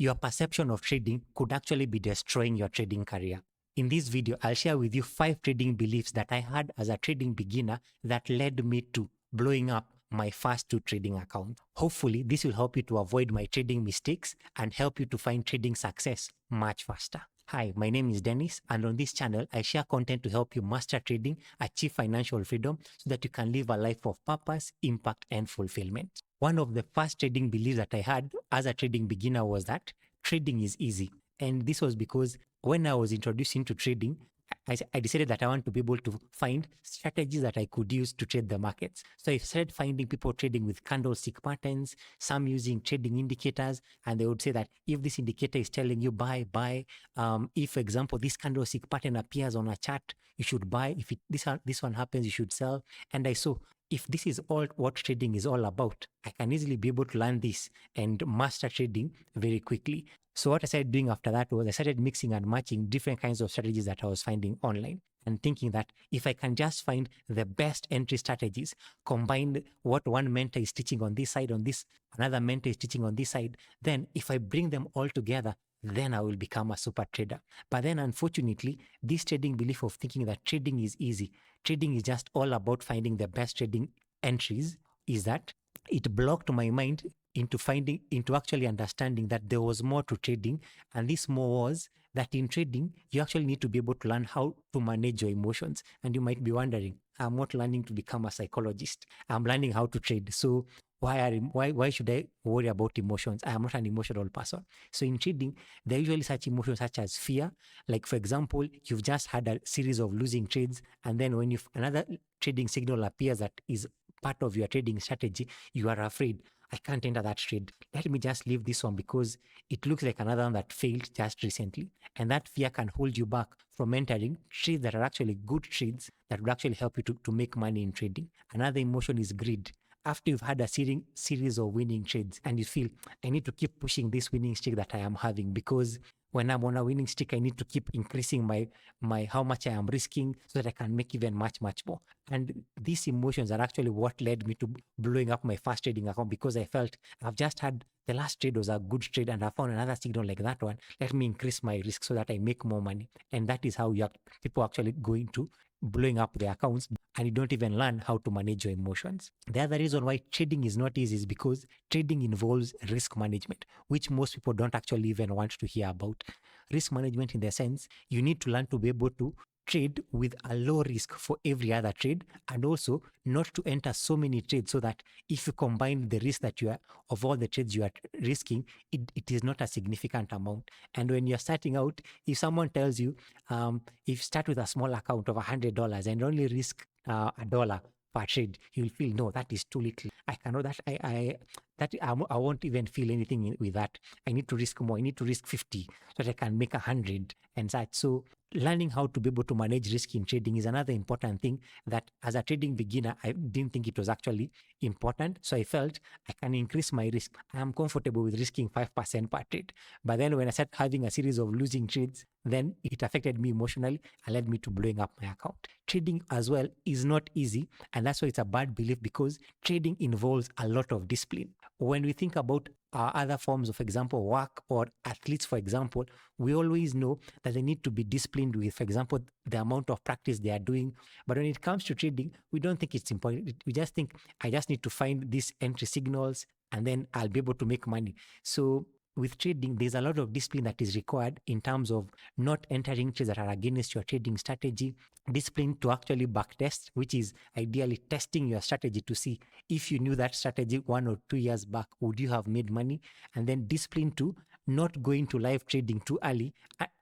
your perception of trading could actually be destroying your trading career. In this video, I'll share with you 5 trading beliefs that I had as a trading beginner that led me to blowing up my first 2 trading accounts. Hopefully, this will help you to avoid my trading mistakes and help you to find trading success much faster. Hi, my name is Dennis, and on this channel, I share content to help you master trading, achieve financial freedom, so that you can live a life of purpose, impact, and fulfillment. One of the first trading beliefs that I had as a trading beginner was that trading is easy. And this was because when I was introduced into trading, I decided that I want to be able to find strategies that I could use to trade the markets. So I started finding people trading with candlestick patterns, some using trading indicators, and they would say that if this indicator is telling you buy, if, for example, this candlestick pattern appears on a chart, you should buy. If this one happens, you should sell. And I saw, if this is all what trading is all about, I can easily be able to learn this and master trading very quickly. So what I started doing after that was I started mixing and matching different kinds of strategies that I was finding online, and thinking that if I can just find the best entry strategies, combine what one mentor is teaching on this side, another mentor is teaching on this side, then if I bring them all together, then I will become a super trader. But then unfortunately, this trading belief of thinking that trading is easy, trading is just all about finding the best trading entries, is that it blocked my mind into actually understanding that there was more to trading. And this more was that in trading, you actually need to be able to learn how to manage your emotions. And you might be wondering, I'm not learning to become a psychologist, I'm learning how to trade. So why should I worry about emotions? I am not an emotional person. So in trading, there are usually such emotions such as fear. Like, for example, you've just had a series of losing trades, and then when another trading signal appears that is part of your trading strategy, you are afraid. I can't enter that trade. Let me just leave this one because it looks like another one that failed just recently. And that fear can hold you back from entering trades that are actually good trades that would actually help you to make money in trading. Another emotion is greed. After you've had a series of winning trades and you feel, I need to keep pushing this winning streak that I am having, because when I'm on a winning streak, I need to keep increasing my how much I am risking so that I can make even much more. And these emotions are actually what led me to blowing up my first trading account, because I felt I've just had the last trade was a good trade and I found another signal like that one. Let me increase my risk so that I make more money. And that is how people actually go into blowing up their accounts, and you don't even learn how to manage your emotions. The other reason why trading is not easy is because trading involves risk management, which most people don't actually even want to hear about. Risk management in the sense, you need to learn to be able to trade with a low risk for every other trade, and also not to enter so many trades so that if you combine the risk that you are of all the trades you are risking, it is not a significant amount. And when you're starting out, if someone tells you, if you start with a small account of $100 and only risk $1 per trade, you'll feel, no, that is too little. I cannot, I won't even feel anything with that. I need to risk more. I need to risk 50 so that I can make 100 and that. So learning how to be able to manage risk in trading is another important thing that as a trading beginner, I didn't think it was actually important. So I felt I can increase my risk. I am comfortable with risking 5% per trade. But then when I started having a series of losing trades, then it affected me emotionally and led me to blowing up my account. Trading as well is not easy, and that's why it's a bad belief, because trading involves a lot of discipline. When we think about other forms of, example, work or athletes, for example, we always know that they need to be disciplined with, for example, the amount of practice they are doing. But when it comes to trading, we don't think it's important. We just think, I just need to find these entry signals and then I'll be able to make money. So with trading, there's a lot of discipline that is required in terms of not entering trades that are against your trading strategy, discipline to actually backtest, which is ideally testing your strategy to see if you knew that strategy 1 or 2 years back, would you have made money? And then discipline to not go into live trading too early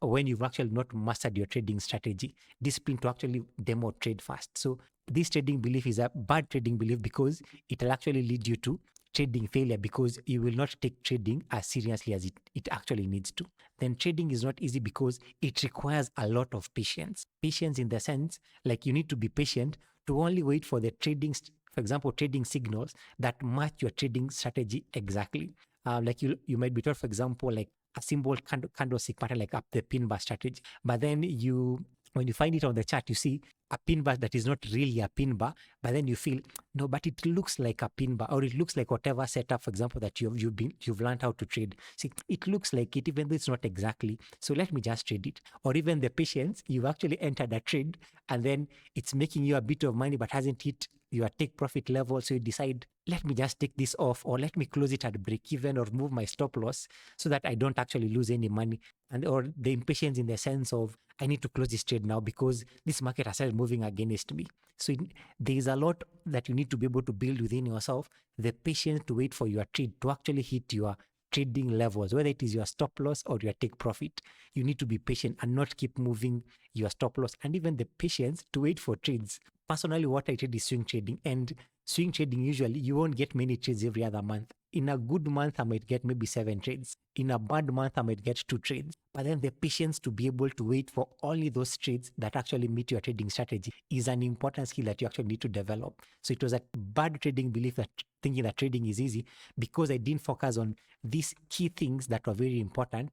when you've actually not mastered your trading strategy. Discipline to actually demo trade fast. So this trading belief is a bad trading belief because it will actually lead you to trading failure, because you will not take trading as seriously as it actually needs to. Then trading is not easy because it requires a lot of patience. Patience in the sense, like, you need to be patient to only wait for the trading, for example, trading signals that match your trading strategy exactly. Like you might be told, for example, like a symbol candlestick pattern like up the pin bar strategy, but then you when you find it on the chart, you see a pin bar that is not really a pin bar, but then you feel, no, but it looks like a pin bar, or it looks like whatever setup, for example, that you've learned how to trade. See, it looks like it, even though it's not exactly. So let me just trade it. Or even the patience, you've actually entered a trade, and then it's making you a bit of money, but hasn't hit your take profit level. So you decide, let me just take this off, or let me close it at break even, or move my stop loss so that I don't actually lose any money. And or the impatience in the sense of, I need to close this trade now because this market has started moving against me. So there is a lot that you need to be able to build within yourself, the patience to wait for your trade to actually hit your trading levels, whether it is your stop loss or your take profit. You need to be patient and not keep moving your stop loss, and even the patience to wait for trades. Personally, what I trade is swing trading, and swing trading, usually you won't get many trades every other month. In a good month, I might get maybe 7 trades. In a bad month, I might get 2 trades. But then the patience to be able to wait for only those trades that actually meet your trading strategy is an important skill that you actually need to develop. So it was a bad trading belief, that thinking that trading is easy, because I didn't focus on these key things that were very important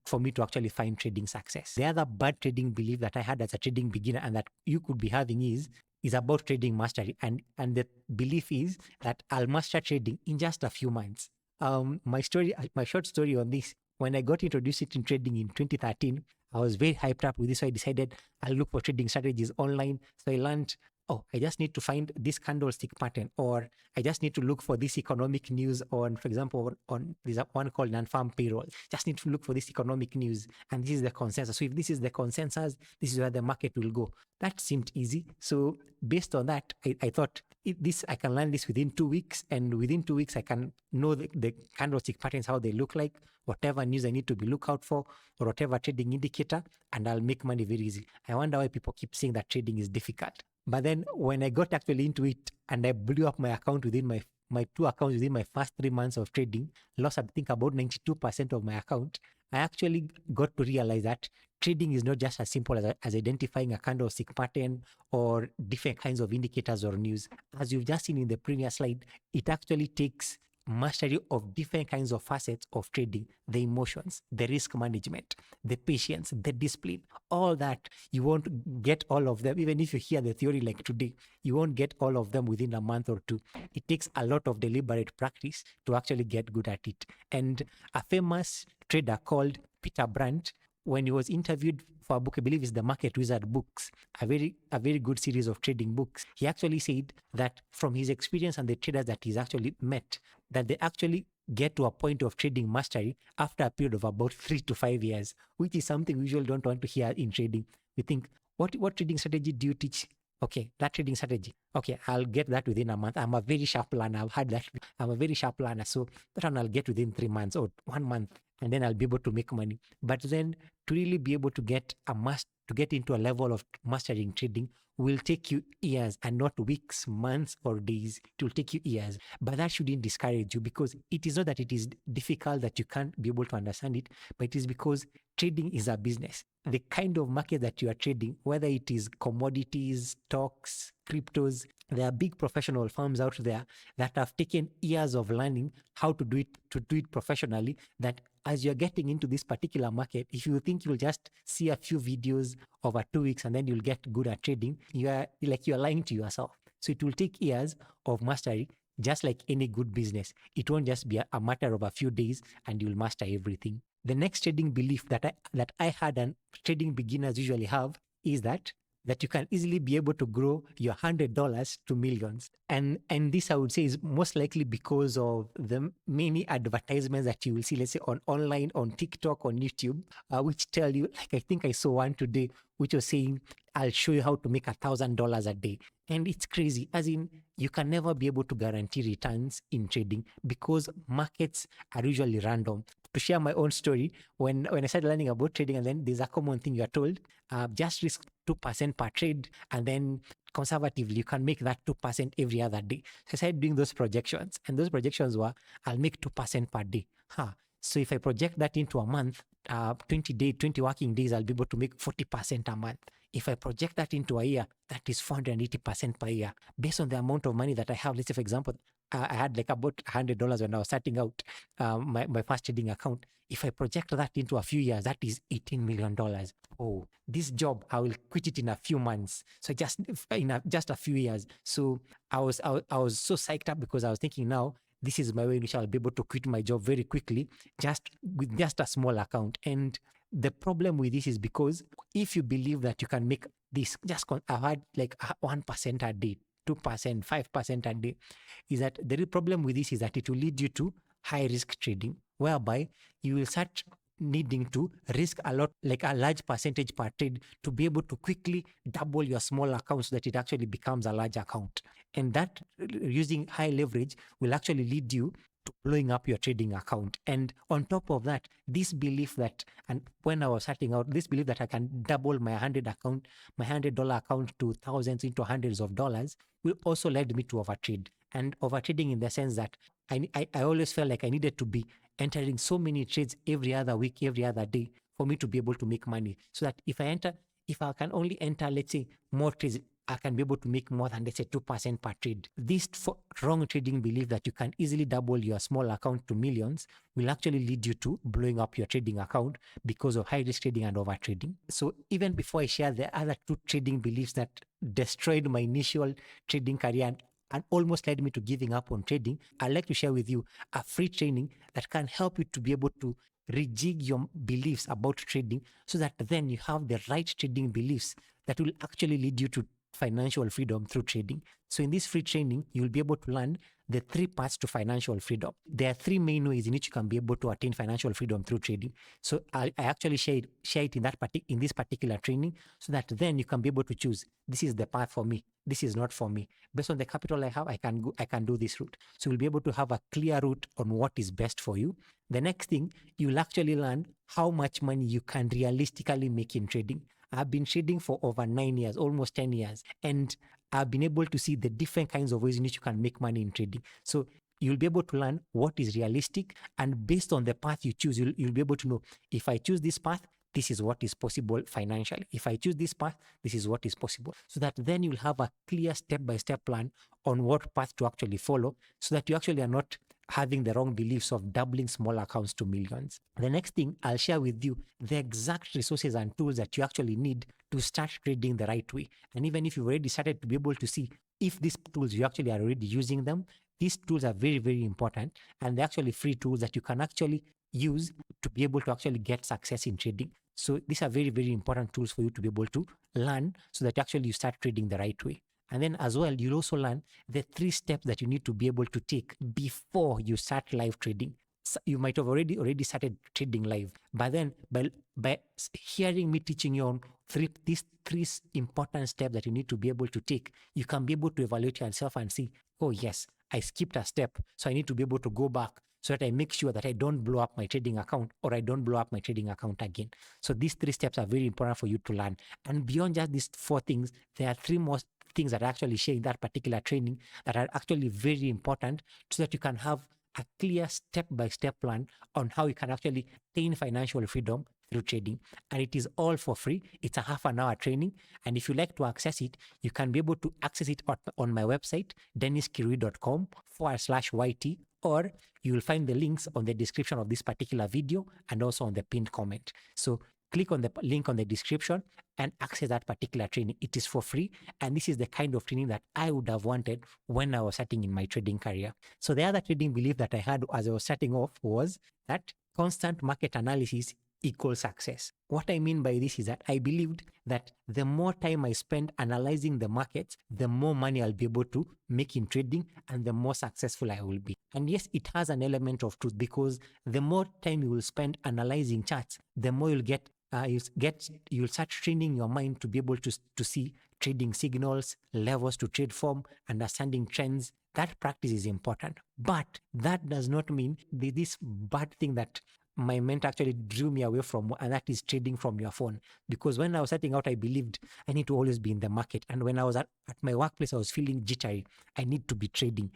for me to actually find trading success. The other bad trading belief that I had as a trading beginner, and that you could be having, is about trading mastery. And the belief is that I'll master trading in just a few months. My short story on this, when I got introduced in trading in 2013, I was very hyped up with this. So I decided I'll look for trading strategies online. So I learned, I just need to find this candlestick pattern, or I just need to look for this economic news on, for example, on there's one called non-farm payroll. Just need to look for this economic news, and this is the consensus. So if this is the consensus, this is where the market will go. That seemed easy. So based on that, I thought, I can learn this within 2 weeks, and within 2 weeks I can know the candlestick patterns, how they look like, whatever news I need to be look out for, or whatever trading indicator, and I'll make money very easy. I wonder why people keep saying that trading is difficult. But then when I got actually into it, and I blew up my account within my 2 accounts within my first 3 months of trading, lost, I think, about 92% of my account. I actually got to realize that trading is not just as simple as identifying a candlestick pattern or different kinds of indicators or news. As you've just seen in the previous slide, it actually takes mastery of different kinds of facets of trading: the emotions, the risk management, the patience, the discipline, all that. You won't get all of them. Even if you hear the theory like today, you won't get all of them within a month or 2. It takes a lot of deliberate practice to actually get good at it. And a famous trader called Peter Brandt, when he was interviewed for a book, I believe it's the Market Wizard books, a very good series of trading books, he actually said that from his experience and the traders that he's actually met, that they actually get to a point of trading mastery after a period of about 3 to 5 years, which is something we usually don't want to hear in trading. We think, what trading strategy do you teach? Okay, that trading strategy. Okay, I'll get that within a month. I'm a very sharp learner. I've had that. I'm a very sharp learner. So that one I'll get within 3 months or 1 month, and then I'll be able to make money. But then to really be able to get into a level of mastering trading will take you years, and not weeks, months, or days. It will take you years. But that shouldn't discourage you, because it is not that it is difficult that you can't be able to understand it, but it is because trading is a business. The kind of market that you are trading, whether it is commodities, stocks, cryptos, there are big professional firms out there that have taken years of learning how to do it professionally, that as you're getting into this particular market, if you think you'll just see a few videos over 2 weeks and then you'll get good at trading, you're lying to yourself. So it will take years of mastery, just like any good business. It won't just be a matter of a few days and you'll master everything. The next trading belief that I had, and trading beginners usually have, is that you can easily be able to grow your $100 to millions. And this, I would say, is most likely because of the many advertisements that you will see, let's say online, on TikTok, on YouTube, which tell you, like I think I saw one today, which was saying, I'll show you how to make $1,000 a day. And it's crazy, as in, you can never be able to guarantee returns in trading because markets are usually random. To share my own story, when I started learning about trading, and then there's a common thing you're told, just risk 2% per trade, and then conservatively you can make that 2% every other day. So I started doing those projections, and those projections were, I'll make 2% per day. So if I project that into a month, 20 working days, I'll be able to make 40% a month. If I project that into a year, that is 480% per year. Based on the amount of money that I have, let's say, for example, I had like about $100 when I was starting out my first trading account. If I project that into a few years, that is $18 million. Oh, this job, I will quit it in a few months. So just in just a few years. So I was so psyched up because I was thinking now, this is my way in which I'll be able to quit my job very quickly, just with just a small account. And the problem with this is because if you believe that you can make this, I've had like 1% a day, 2%, 5% a day, is that the real problem with this is that it will lead you to high risk trading, whereby you will start needing to risk a lot, like a large percentage per trade, to be able to quickly double your small account so that it actually becomes a large account. And that, using high leverage, will actually lead you to blowing up your trading account. And on top of that, this belief that, and when I was starting out, this belief that I can double my $100 account to thousands into hundreds of dollars, will also led me to overtrade. And overtrading in the sense that I always felt like I needed to be entering so many trades every other week, every other day, for me to be able to make money. So that if I can only enter, let's say, more trades, I can be able to make more than, let's say, 2% per trade. This wrong trading belief that you can easily double your small account to millions will actually lead you to blowing up your trading account because of high risk trading and over trading. So even before I share the other two trading beliefs that destroyed my initial trading career and almost led me to giving up on trading, I'd like to share with you a free training that can help you to be able to rejig your beliefs about trading, so that then you have the right trading beliefs that will actually lead you to financial freedom through trading. So in this free training, you'll be able to learn the 3 paths to financial freedom. There are 3 main ways in which you can be able to attain financial freedom through trading. So I actually share it in this particular training, so that then you can be able to choose, this is the path for me, this is not for me. Based on the capital I have, I can do this route. So you'll be able to have a clear route on what is best for you. The next thing, you'll actually learn how much money you can realistically make in trading. I've been trading for over 9 years, almost 10 years, and I've been able to see the different kinds of ways in which you can make money in trading. So you'll be able to learn what is realistic, and based on the path you choose, you'll be able to know, if I choose this path, this is what is possible financially. If I choose this path, this is what is possible. So that then you'll have a clear step-by-step plan on what path to actually follow, so that you actually are not having the wrong beliefs of doubling small accounts to millions. The next thing, I'll share with you the exact resources and tools that you actually need to start trading the right way. And even if you've already started, to be able to see if these tools, you actually are already using them. These tools are very, very important, and they're actually free tools that you can actually use to be able to actually get success in trading. So these are very, very important tools for you to be able to learn, so that actually you start trading the right way. And then as well, you'll also learn the 3 steps that you need to be able to take before you start live trading. So you might have already started trading live, but then by hearing me teaching you on these 3 important steps that you need to be able to take, you can be able to evaluate yourself and see, oh yes, I skipped a step, so I need to be able to go back, so that I make sure that I don't blow up my trading account, or I don't blow up my trading account again. So these 3 steps are very important for you to learn. And beyond just these 4 things, there are 3 more things that I actually share in that particular training that are actually very important, so that you can have a clear step-by-step plan on how you can actually attain financial freedom through trading. And it is all for free. It's a half-an-hour training. And if you like to access it, you can be able to access it on my website, denniskirui.com/YT, or you will find the links on the description of this particular video and also on the pinned comment. So click on the link on the description and access that particular training. It is for free, and this is the kind of training that I would have wanted when I was starting in my trading career. So the other trading belief that I had as I was starting off was that constant market analysis equals success. What I mean by this is that I believed that the more time I spend analyzing the markets, the more money I'll be able to make in trading, and the more successful I will be. And yes, it has an element of truth, because the more time you will spend analyzing charts, the more you'll you'll start training your mind to be able to see trading signals, levels to trade from, understanding trends. That practice is important, but that does not mean this bad thing that my mentor actually drew me away from, and that is trading from your phone. Because when I was starting out, I believed I need to always be in the market. And when I was at my workplace, I was feeling jittery. I need to be trading.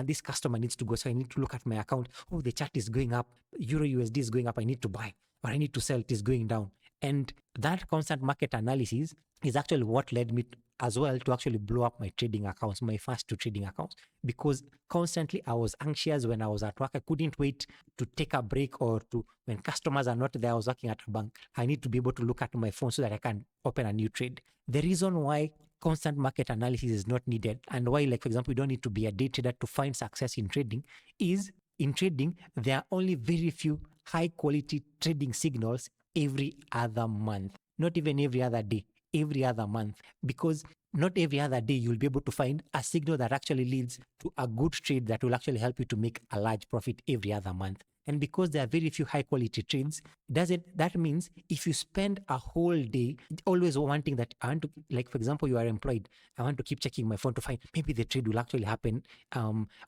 This customer needs to go, so I need to look at my account. Oh, the chart is going up. Euro USD is going up. I need to buy, or I need to sell. It is going down. And that constant market analysis is actually what led me as well to actually blow up my trading accounts, my first 2 trading accounts, because constantly I was anxious when I was at work. I couldn't wait to take a break, or to, when customers are not there, I was working at a bank, I need to be able to look at my phone so that I can open a new trade. The reason why constant market analysis is not needed, and why, like for example, you don't need to be a day trader to find success in trading, is in trading there are only very few high quality trading signals every other month, not even every other day, every other month, because not every other day you'll be able to find a signal that actually leads to a good trade that will actually help you to make a large profit every other month. And because there are very few high quality trades, that means if you spend a whole day always wanting that, I want to, like for example, you are employed, I want to keep checking my phone to find maybe the trade will actually happen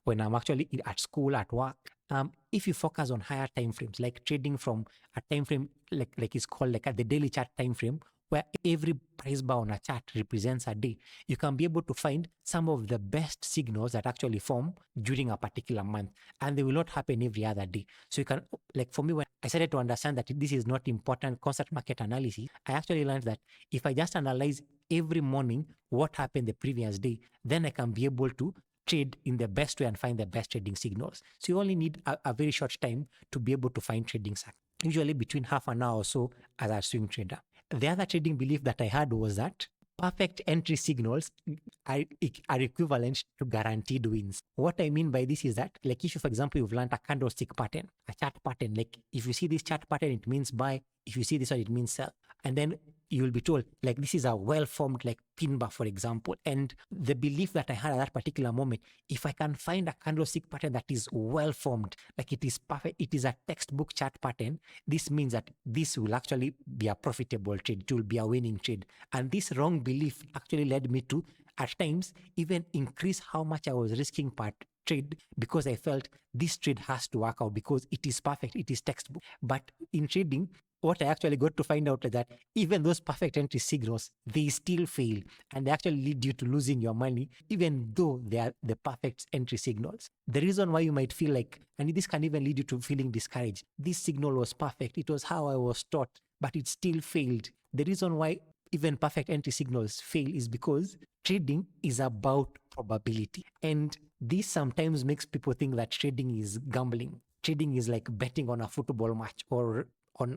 when I'm actually at school, at work. If you focus on higher time frames, like trading from a time frame like it's called like at the daily chart time frame, where every price bar on a chart represents a day, you can be able to find some of the best signals that actually form during a particular month, and they will not happen every other day. So you can, like for me, when I started to understand that this is not important constant market analysis, I actually learned that if I just analyze every morning what happened the previous day, then I can be able to trade in the best way and find the best trading signals. So you only need a very short time to be able to find trading signals, usually between half an hour or so as a swing trader. The other trading belief that I had was that perfect entry signals are equivalent to guaranteed wins. What I mean by this is that, like if you, for example, you've learned a candlestick pattern, a chart pattern, like if you see this chart pattern, it means buy. If you see this one, it means sell. And then you will be told, like, this is a well-formed, like, pin bar, for example. And the belief that I had at that particular moment, if I can find a candlestick pattern that is well-formed, like it is perfect, it is a textbook chart pattern, this means that this will actually be a profitable trade. It will be a winning trade. And this wrong belief actually led me to, at times, even increase how much I was risking per trade, because I felt this trade has to work out because it is perfect, it is textbook. But in trading, what I actually got to find out is that even those perfect entry signals, they still fail, and they actually lead you to losing your money, even though they are the perfect entry signals. The reason why you might feel like, and this can even lead you to feeling discouraged, this signal was perfect, it was how I was taught, but it still failed. The reason why even perfect entry signals fail is because trading is about probability. And this sometimes makes people think that trading is gambling. Trading is like betting on a football match, or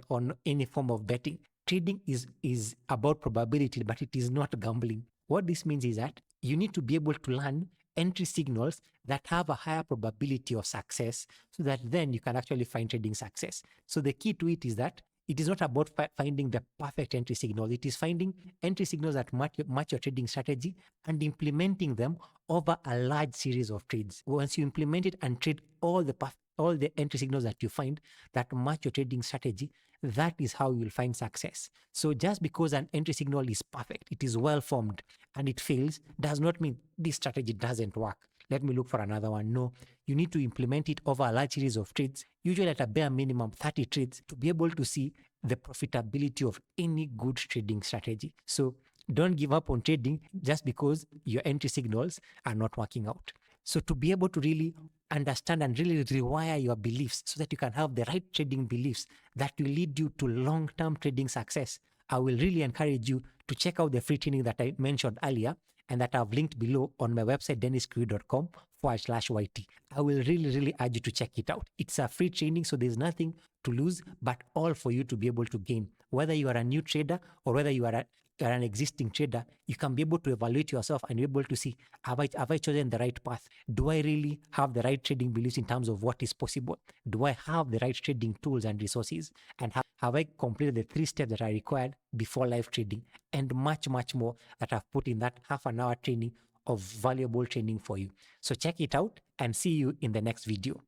on any form of betting. Trading is about probability, but it is not gambling. What this means is that you need to be able to learn entry signals that have a higher probability of success, so that then you can actually find trading success. So the key to it is that it is not about finding the perfect entry signal. It is finding entry signals that match your trading strategy and implementing them over a large series of trades. Once you implement it and trade all the entry signals that you find that match your trading strategy, that is how you'll find success. So just because an entry signal is perfect, it is well formed, and it fails, does not mean this strategy doesn't work. Let me look for another one. No, you need to implement it over a large series of trades, usually at a bare minimum 30 trades, to be able to see the profitability of any good trading strategy. So don't give up on trading just because your entry signals are not working out. So to be able to really understand and really rewire your beliefs so that you can have the right trading beliefs that will lead you to long-term trading success, I will really encourage you to check out the free training that I mentioned earlier, and that I've linked below on my website, denniskriwi.com/YT. I will really urge you to check it out. It's a free training, so there's nothing to lose, but all for you to be able to gain. Whether you are a new trader or whether you are an existing trader, you can be able to evaluate yourself and be able to see, have I chosen the right path? Do I really have the right trading beliefs in terms of what is possible? Do I have the right trading tools and resources? And have I completed the 3 steps that are required before live trading? And much more that I've put in that half an hour training of valuable training for you. So check it out and see you in the next video.